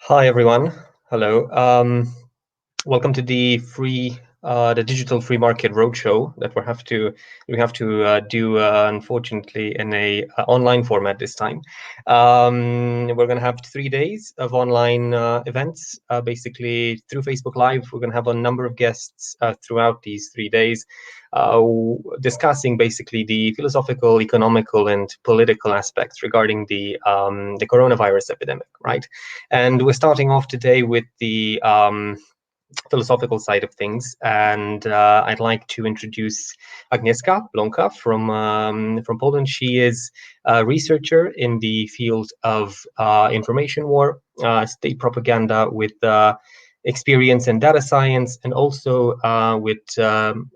Hi everyone. Hello. Welcome to the digital free market roadshow that we have to do unfortunately in a online format this time. We're going to have 3 days of online events, basically through Facebook Live. We're going to have a number of guests throughout these 3 days, discussing basically the philosophical, economical, and political aspects regarding the coronavirus epidemic, right? And we're starting off today with the philosophical side of things, and I'd like to introduce Agnieszka Plonka from Poland. She is a researcher in the field of information war, state propaganda, with experience in data science, and also with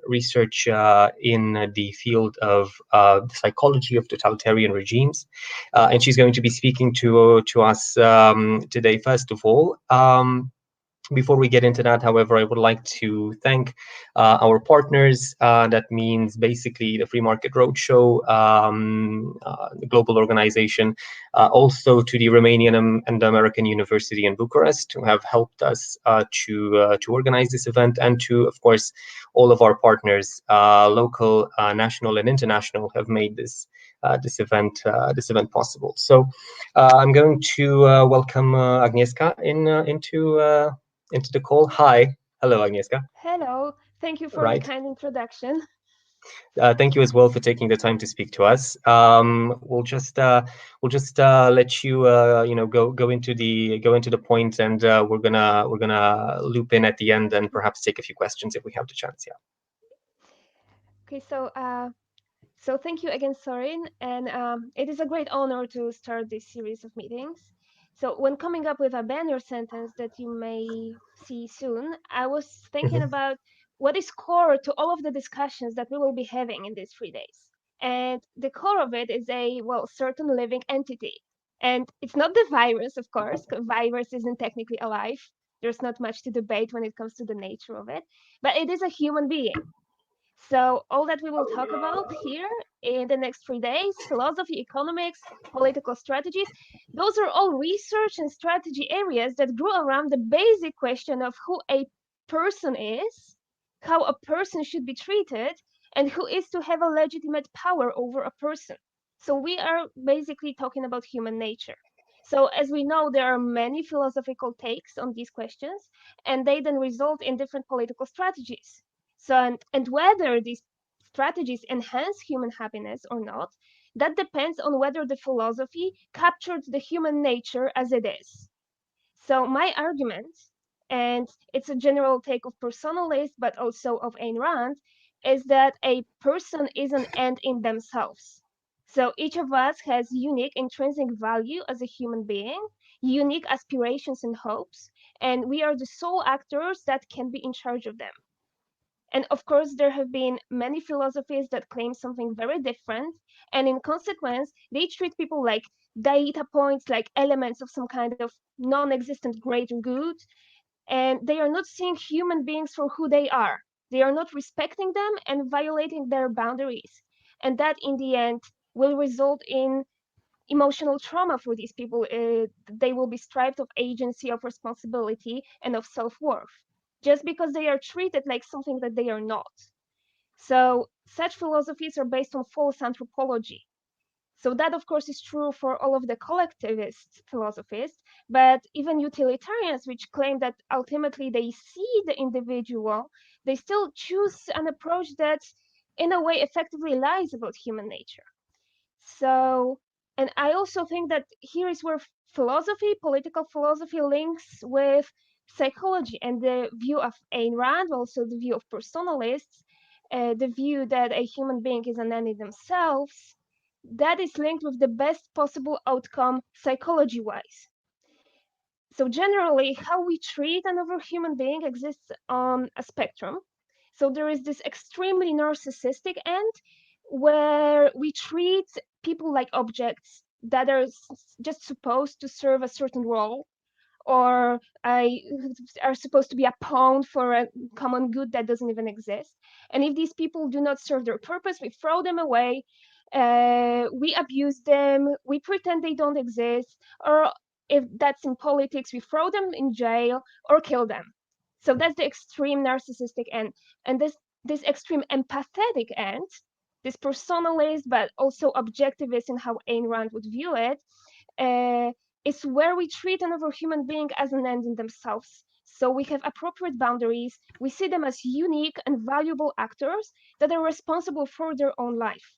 research in the field of the psychology of totalitarian regimes. And she's going to be speaking to us today. First of all. Before we get into that, however, I would like to thank our partners. That means basically the Free Market Roadshow, the global organization, also to the Romanian and American University in Bucharest, who have helped us to organize this event, and to, of course, all of our partners, local, national, and international, have made this event possible. So I'm going to welcome Agnieszka into the call. Hi. Hello, Agnieszka. Hello, thank you for the Right. kind introduction. Thank you as well for taking the time to speak to us. We'll just let you go into the point, and we're gonna loop in at the end and perhaps take a few questions if we have the chance. Yeah. Okay, so thank you again, Sorin, and it is a great honor to start this series of meetings. So when coming up with a banner sentence that you may see soon, I was thinking Hmm. about what is core to all of the discussions that we will be having in these 3 days. And the core of it is certain living entity. And it's not the virus, of course, 'cause virus isn't technically alive. There's not much to debate when it comes to the nature of it, but it is a human being. So, all that we will talk about here in the next 3 days philosophy, economics, political strategies those are all research and strategy areas that grew around the basic question of who a person is, how a person should be treated, and who is to have a legitimate power over a person. So, we are basically talking about human nature. So, as we know, there are many philosophical takes on these questions, and they then result in different political strategies. So, and whether these strategies enhance human happiness or not, that depends on whether the philosophy captured the human nature as it is. So, my argument, and it's a general take of personalist, but also of Ayn Rand, is that a person is an end in themselves. So, each of us has unique intrinsic value as a human being, unique aspirations and hopes, and we are the sole actors that can be in charge of them. And of course, there have been many philosophies that claim something very different. And in consequence, they treat people like data points, like elements of some kind of non existent greater good. And they are not seeing human beings for who they are. They are not respecting them and violating their boundaries. And that, in the end, will result in emotional trauma for these people. They will be stripped of agency, of responsibility, and of self worth, just because they are treated like something that they are not. So, such philosophies are based on false anthropology. So, that of course is true for all of the collectivist philosophies, but even utilitarians, which claim that ultimately they see the individual, they still choose an approach that, in a way, effectively lies about human nature. So, and I also think that here is where philosophy, political philosophy, links with psychology and the view of Ayn Rand, also the view of personalists, the view that a human being is an end in themselves, that is linked with the best possible outcome psychology wise. So, generally, how we treat another human being exists on a spectrum. So, there is this extremely narcissistic end where we treat people like objects that are just supposed to serve a certain role, or are supposed to be a pawn for a common good that doesn't even exist. And if these people do not serve their purpose, we throw them away, we abuse them, we pretend they don't exist, or if that's in politics, we throw them in jail or kill them. So that's the extreme narcissistic end. And this extreme empathetic end, this personalist but also objectivist in how Ayn Rand would view it, uh, is where we treat another human being as an end in themselves. So we have appropriate boundaries. We see them as unique and valuable actors that are responsible for their own life.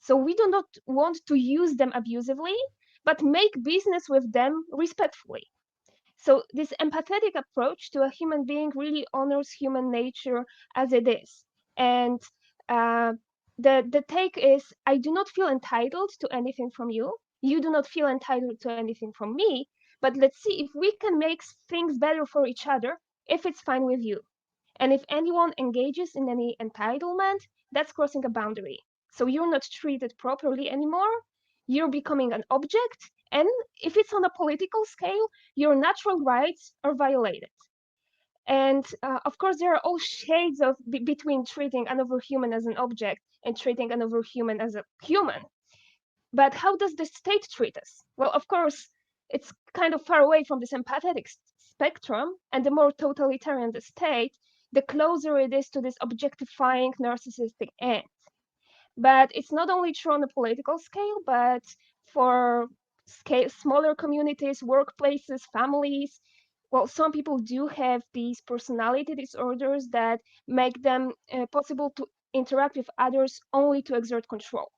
So we do not want to use them abusively, but make business with them respectfully. So this empathetic approach to a human being really honors human nature as it is. And uh, the take is, I do not feel entitled to anything from you. You do not feel entitled to anything from me. But let's see if we can make things better for each other if it's fine with you. And if anyone engages in any entitlement, that's crossing a boundary. So you're not treated properly anymore. You're becoming an object. And if it's on a political scale, your natural rights are violated. And of course, there are all shades of between treating another human as an object and treating another human as a human. But how does the state treat us? Well, of course, it's kind of far away from this empathetic spectrum, and the more totalitarian the state, the closer it is to this objectifying narcissistic end. But it's not only true on a political scale, but for smaller communities, workplaces, families. Well, some people do have these personality disorders that make them possible to interact with others only to exert control.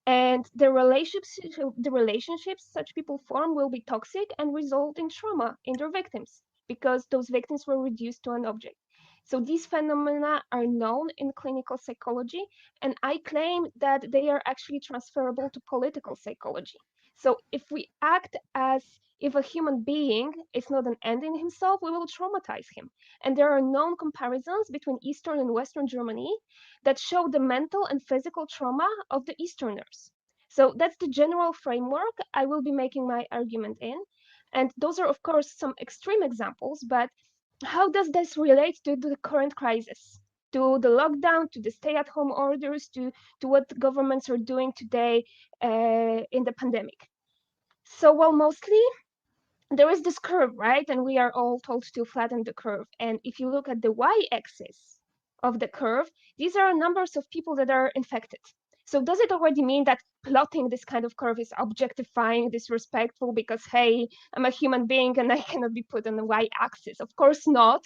And the relationships such people form will be toxic and result in trauma in their victims because those victims were reduced to an object. So these phenomena are known in clinical psychology, and I claim that they are actually transferable to political psychology. So if we act as if a human being is not an end in himself, we will traumatize him. And there are known comparisons between Eastern and Western Germany that show the mental and physical trauma of the Easterners. So that's the general framework I will be making my argument in. And those are, of course, some extreme examples, but how does this relate to the current crisis? To the lockdown, to the stay at home orders, to what governments are doing today in the pandemic? So, well, mostly there is this curve, right? And we are all told to flatten the curve. And if you look at the y-axis of the curve, these are numbers of people that are infected. So does it already mean that plotting this kind of curve is objectifying, disrespectful because, hey, I'm a human being and I cannot be put on the y-axis? Of course not,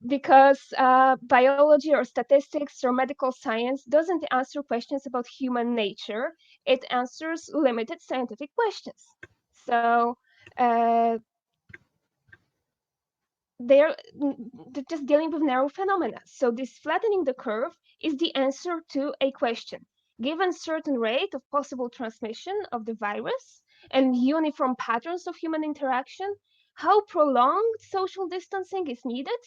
because biology or statistics or medical science doesn't answer questions about human nature. It answers limited scientific questions. So uh, they're just dealing with narrow phenomena. So this flattening the curve is the answer to a question. Given certain rate of possible transmission of the virus and uniform patterns of human interaction, how prolonged social distancing is needed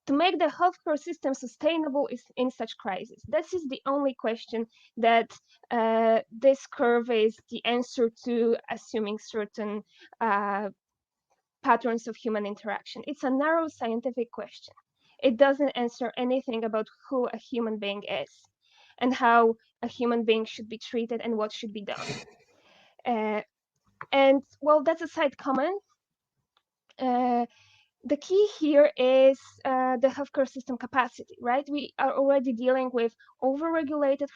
to make the healthcare system sustainable in such crisis? This is the only question that this curve is the answer to, assuming certain uh, patterns of human interaction. It's a narrow scientific question. It doesn't answer anything about who a human being is and how a human being should be treated and what should be done. Uh, and well, that's a side comment. Uh, the key here is the healthcare system capacity, right? We are already dealing with overregulated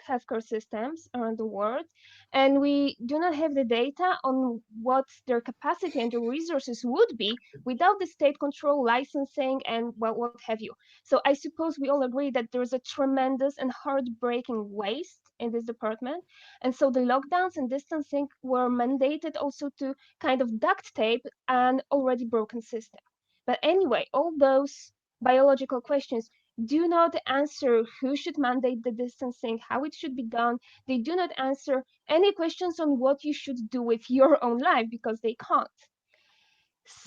healthcare systems around the world, and we do not have the data on what their capacity and the resources would be without the state control, licensing, and well, what have you. So I suppose we all agree that there's a tremendous and heartbreaking waste in this department. And so the lockdowns and distancing were mandated also to kind of duct tape an already broken system. But anyway, all those biological questions do not answer who should mandate the distancing, how it should be done. They do not answer any questions on what you should do with your own life because they can't.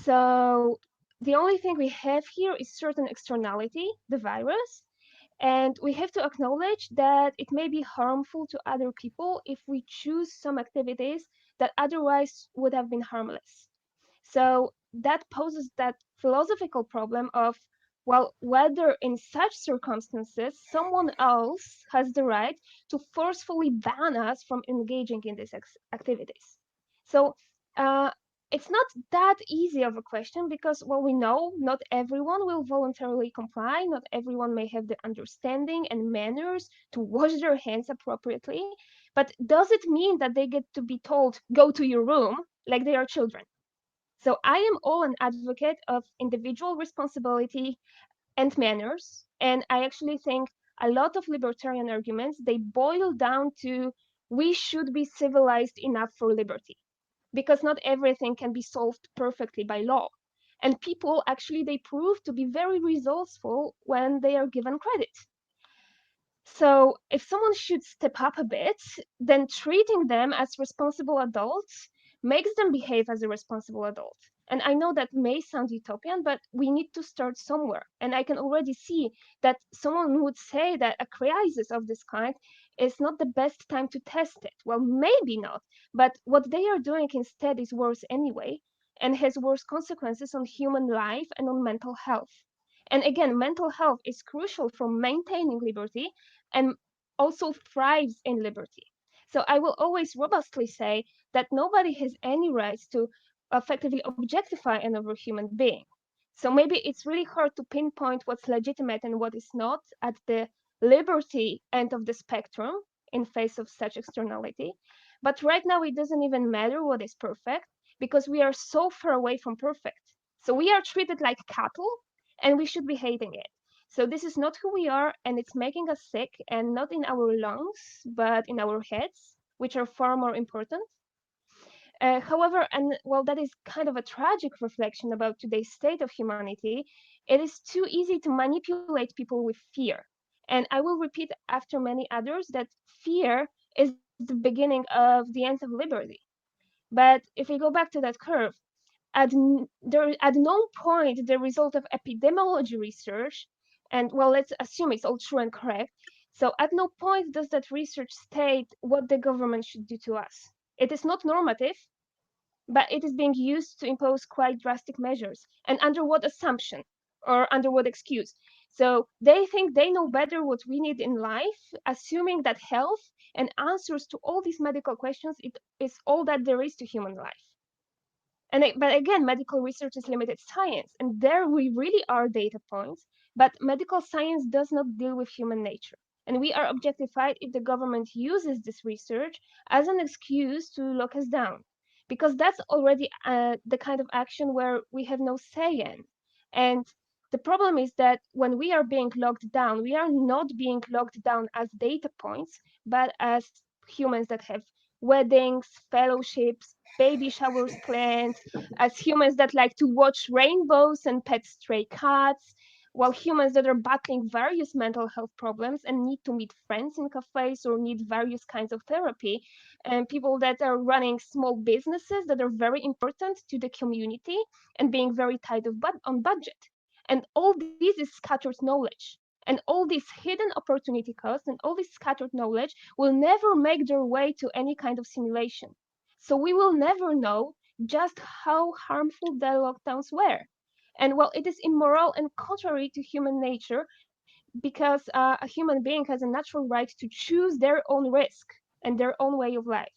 So the only thing we have here is certain externality, the virus, and we have to acknowledge that it may be harmful to other people if we choose some activities that otherwise would have been harmless. So that poses that philosophical problem of, well, whether in such circumstances someone else has the right to forcefully ban us from engaging in these activities. So uh, It's not that easy of a question because, well, we know not everyone will voluntarily comply, not everyone may have the understanding and manners to wash their hands appropriately. But does it mean that they get to be told, go to your room, like they are children? So I am all an advocate of individual responsibility and manners. And I actually think a lot of libertarian arguments, they boil down to we should be civilized enough for liberty because not everything can be solved perfectly by law. And people actually they prove to be very resourceful when they are given credit. So if someone should step up a bit, then treating them as responsible adults makes them behave as a responsible adult. And I know that may sound utopian, but we need to start somewhere. And I can already see that someone would say that a crisis of this kind is not the best time to test it. Well, maybe not, but what they are doing instead is worse anyway and has worse consequences on human life and on mental health. And again, mental health is crucial for maintaining liberty and also thrives in liberty. So I will always robustly say that nobody has any rights to effectively objectify another human being. So maybe it's really hard to pinpoint what's legitimate and what is not at the liberty end of the spectrum in face of such externality. But right now, it doesn't even matter what is perfect because we are so far away from perfect. So we are treated like cattle and we should be hating it. So this is not who we are, and it's making us sick, and not in our lungs, but in our heads, which are far more important. However, and while that is kind of a tragic reflection about today's state of humanity, it is too easy to manipulate people with fear. And I will repeat after many others that fear is the beginning of the end of liberty. But if we go back to that curve, at no point the result of epidemiology research, and well, let's assume it's all true and correct. So at no point does that research state what the government should do to us. It is not normative, but it is being used to impose quite drastic measures. And under what assumption or under what excuse? So they think they know better what we need in life, assuming that health and answers to all these medical questions it is all that there is to human life. But again, medical research is limited science, and there we really are data points. But medical science does not deal with human nature, and we are objectified if the government uses this research as an excuse to lock us down, because that's already the kind of action where we have no say in. And the problem is that when we are being locked down, we are not being locked down as data points, but as humans that have weddings, fellowships, baby showers planned, as humans that like to watch rainbows and pet stray cats, while humans that are battling various mental health problems and need to meet friends in cafes or need various kinds of therapy, and people that are running small businesses that are very important to the community and being very tight on budget. And all this is scattered knowledge. And all this hidden opportunity cost and all this scattered knowledge will never make their way to any kind of simulation. So we will never know just how harmful the lockdowns were. And well, it is immoral and contrary to human nature because a human being has a natural right to choose their own risk and their own way of life.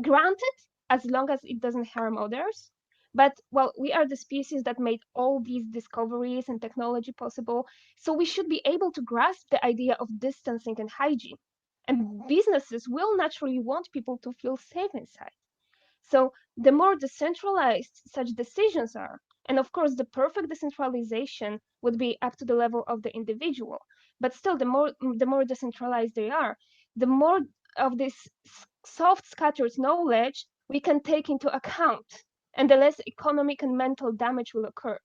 Granted, as long as it doesn't harm others. But well, we are the species that made all these discoveries and technology possible, so we should be able to grasp the idea of distancing and hygiene. And businesses will naturally want people to feel safe inside. So the more decentralized such decisions are, and of course the perfect decentralization would be up to the level of the individual, but still the more decentralized they are, the more of this soft scattered knowledge we can take into account, and the less economic and mental damage will occur.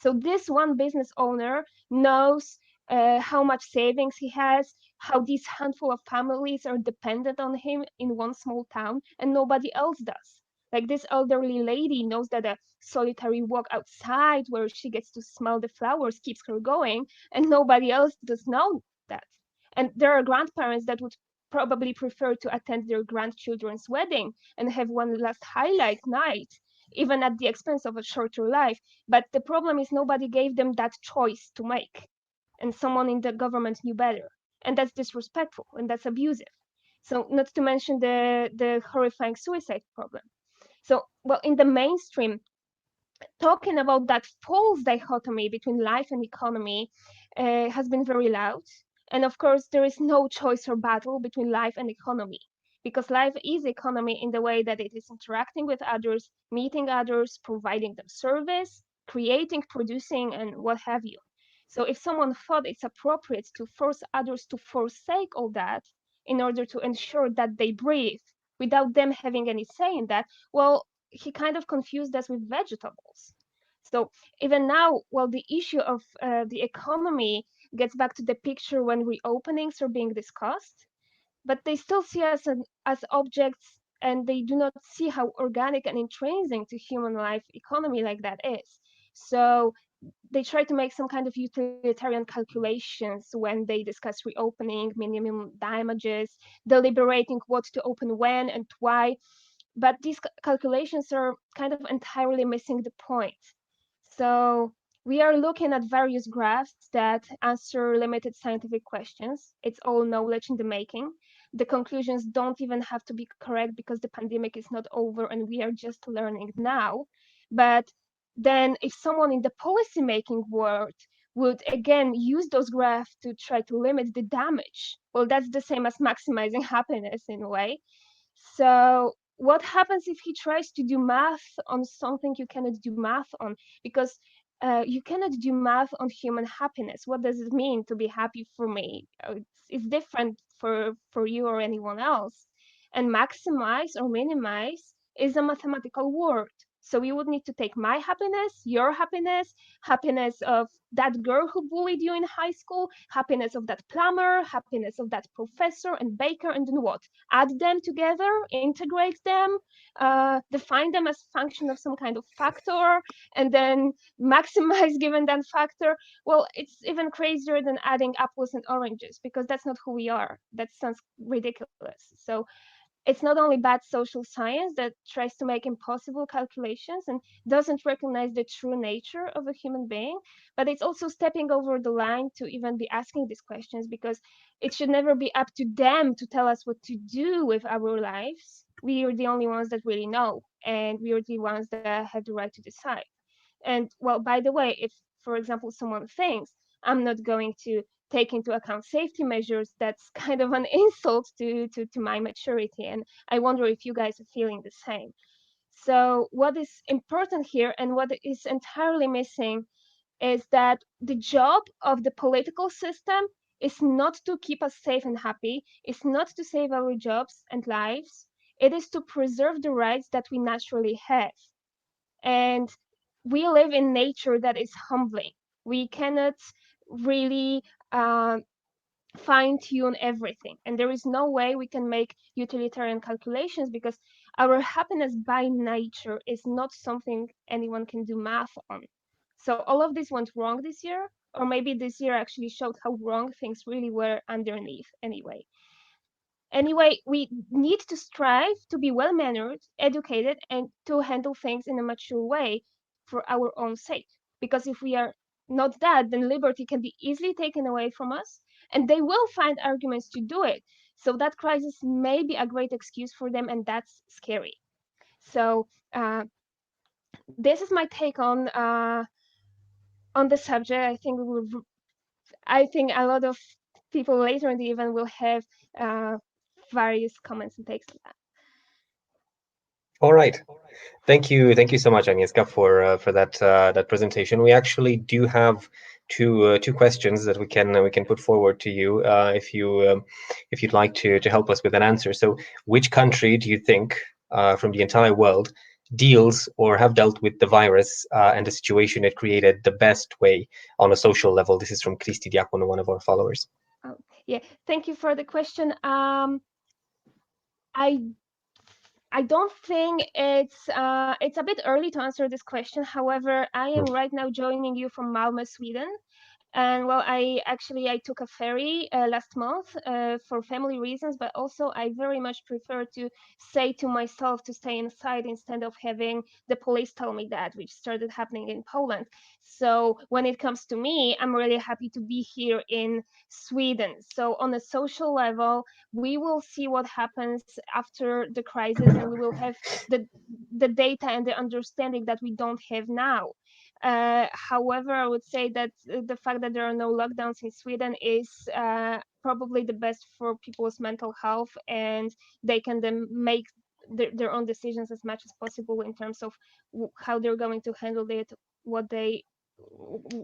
So this one business owner knows how much savings he has, how these handful of families are dependent on him in one small town, and nobody else does. Like this elderly lady knows that a solitary walk outside where she gets to smell the flowers keeps her going, and nobody else does know that. And there are grandparents that would probably prefer to attend their grandchildren's wedding and have one last highlight night, even at the expense of a shorter life. But the problem is nobody gave them that choice to make, and someone in the government knew better. And that's disrespectful and that's abusive. So, not to mention the horrifying suicide problem. So, well, in the mainstream, talking about that false dichotomy between life and economy has been very loud. And of course, there is no choice or battle between life and economy, because life is economy in the way that it is interacting with others, meeting others, providing them service, creating, producing, and what have you. So if someone thought it's appropriate to force others to forsake all that in order to ensure that they breathe without them having any say in that, well, he kind of confused us with vegetables. So even now, well, the issue of the economy gets back to the picture when reopenings are being discussed, but they still see us as objects, and they do not see how organic and intrinsic to human life economy like that is. So they try to make some kind of utilitarian calculations when they discuss reopening, minimum damages, deliberating what to open when and why, but these calculations are kind of entirely missing the point. So we are looking at various graphs that answer limited scientific questions. It's all knowledge in the making. The conclusions don't even have to be correct because the pandemic is not over and we are just learning now. But then if someone in the policy making world would again use those graphs to try to limit the damage, well, that's the same as maximizing happiness in a way. So what happens if he tries to do math on something you cannot do math on? Because you cannot do math on human happiness. What does it mean to be happy for me? It's different for you or anyone else. And maximize or minimize is a mathematical word. So you would need to take my happiness, your happiness, happiness of that girl who bullied you in high school, happiness of that plumber, happiness of that professor and baker, and then what? Add them together, integrate them, define them as function of some kind of factor, and then maximize given that factor. Well, it's even crazier than adding apples and oranges because that's not who we are. That sounds ridiculous. So it's not only bad social science that tries to make impossible calculations and doesn't recognize the true nature of a human being, but it's also stepping over the line to even be asking these questions because it should never be up to them to tell us what to do with our lives. We are the only ones that really know, and we are the ones that have the right to decide. And well, by the way, if, for example, someone thinks I'm not going to take into account safety measures, that's kind of an insult to my maturity. And I wonder if you guys are feeling the same. So, what is important here and what is entirely missing is that the job of the political system is not to keep us safe and happy, it's not to save our jobs and lives, it is to preserve the rights that we naturally have. And we live in nature that is humbling. We cannot really uh, fine tune everything. And there is no way we can make utilitarian calculations because our happiness by nature is not something anyone can do math on. So all of this went wrong this year, or maybe this year actually showed how wrong things really were underneath anyway. Anyway, we need to strive to be well mannered, educated, and to handle things in a mature way for our own sake. Because if we are not that, then liberty can be easily taken away from us, and they will find arguments to do it. So that crisis may be a great excuse for them, and that's scary. So this is my take on the subject. I think a lot of people later in the event will have uh, various comments and takes on that. All right. Thank you so much, Agnieszka, for that that presentation. We actually do have two questions that we can put forward to you if you'd like to help us with an answer. So, which country do you think from the entire world deals or have dealt with the virus and the situation it created the best way on a social level? This is from Christy Diakono, one of our followers. Oh, yeah, thank you for the question. I I don't think it's a bit early to answer this question. However, I am right now joining you from Malmö, Sweden, And well, I took a ferry last month for family reasons, but also I very much prefer to say to myself to stay inside instead of having the police tell me that, which started happening in Poland. So when it comes to me, I'm really happy to be here in Sweden. So on a social level, we will see what happens after the crisis, and we will have the data and the understanding that we don't have now. However, I would say that the fact that there are no lockdowns in Sweden is probably the best for people's mental health, and they can then make their own decisions as much as possible in terms of how they're going to handle it, what they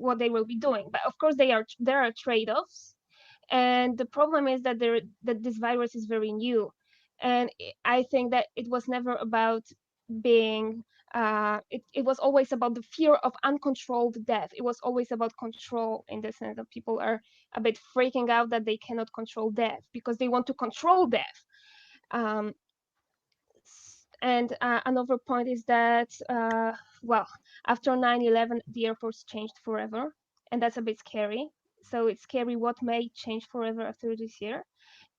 what they will be doing. But of course, there are trade-offs, and the problem is that this virus is very new, and I think that it was never about being it was always about the fear of uncontrolled death. It was always about control, in the sense that people are a bit freaking out that they cannot control death because they want to control death. um, and another point is that well, after 9/11 the airports changed forever, and that's a bit scary. So it's scary what may change forever after this year.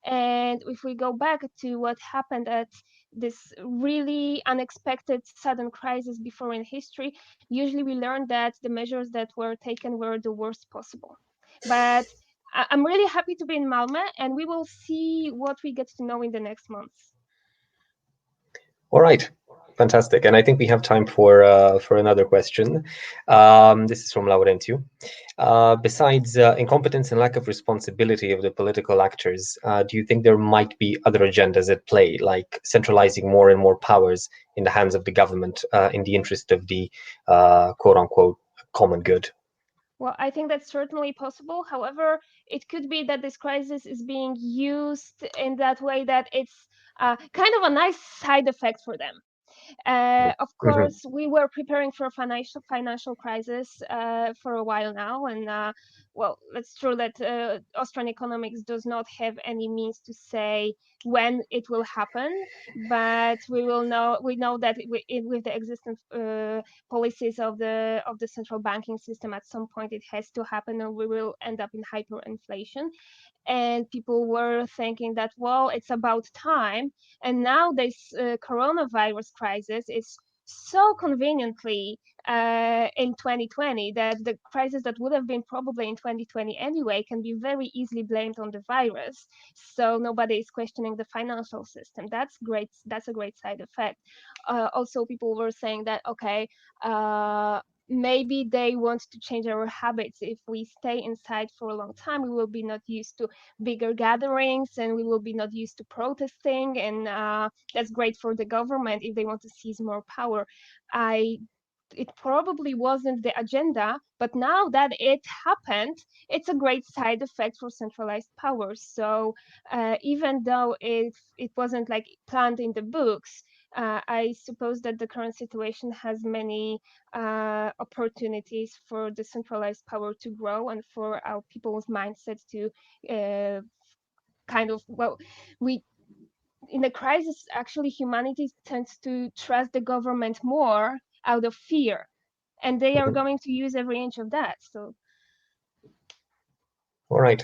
And if we go back to what happened at this really unexpected sudden crisis before in history, usually we learn that the measures that were taken were the worst possible. But I'm really happy to be in Malmö, and we will see what we get to know in the next months. All right, fantastic. And I think we have time for another question. This is from Laurentiu. Besides incompetence and lack of responsibility of the political actors, do you think there might be other agendas at play, like centralizing more and more powers in the hands of the government in the interest of the quote unquote common good? Well, I think that's certainly possible. However, it could be that this crisis is being used in that way that it's kind of a nice side effect for them. Of Mhm. course, we were preparing for a financial crisis for a while now, and well, it's true that Austrian economics does not have any means to say when it will happen, but we know that with the existing policies of the central banking system, at some point it has to happen, and we will end up in hyperinflation. And people were thinking that, well, it's about time. And now this coronavirus crisis is so conveniently in 2020 that the crisis that would have been probably in 2020 anyway can be very easily blamed on the virus. So nobody is questioning the financial system. That's great. That's a great side effect. Also, people were saying that, okay, maybe they want to change our habits. If we stay inside for a long time, we will be not used to bigger gatherings, and we will be not used to protesting, and that's great for the government if they want to seize more power. I It probably wasn't the agenda, but now that it happened, it's a great side effect for centralized powers. So even though it wasn't like planned in the books, I suppose that the current situation has many opportunities for the centralized power to grow, and for our people's mindset to uh, kind of, well, we in a crisis, actually humanity tends to trust the government more out of fear, and they are Mhm. going to use every inch of that. So All right.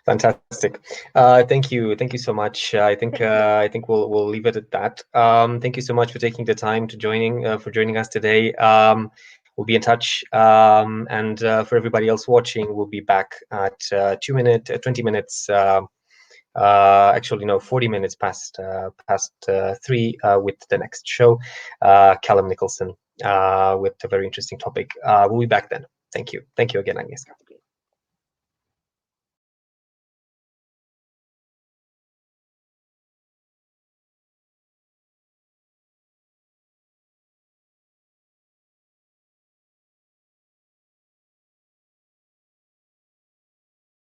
Fantastic. Thank you so much. thank you. I think we'll leave it at that. Thank you so much for taking the time to joining us today. We'll be in touch, and for everybody else watching, we'll be back at 20 minutes. Actually, no, 40 minutes past 3 with the next show, Callum Nicholson, with a very interesting topic. We'll be back then. Thank you. Thank you again, Agnieszka.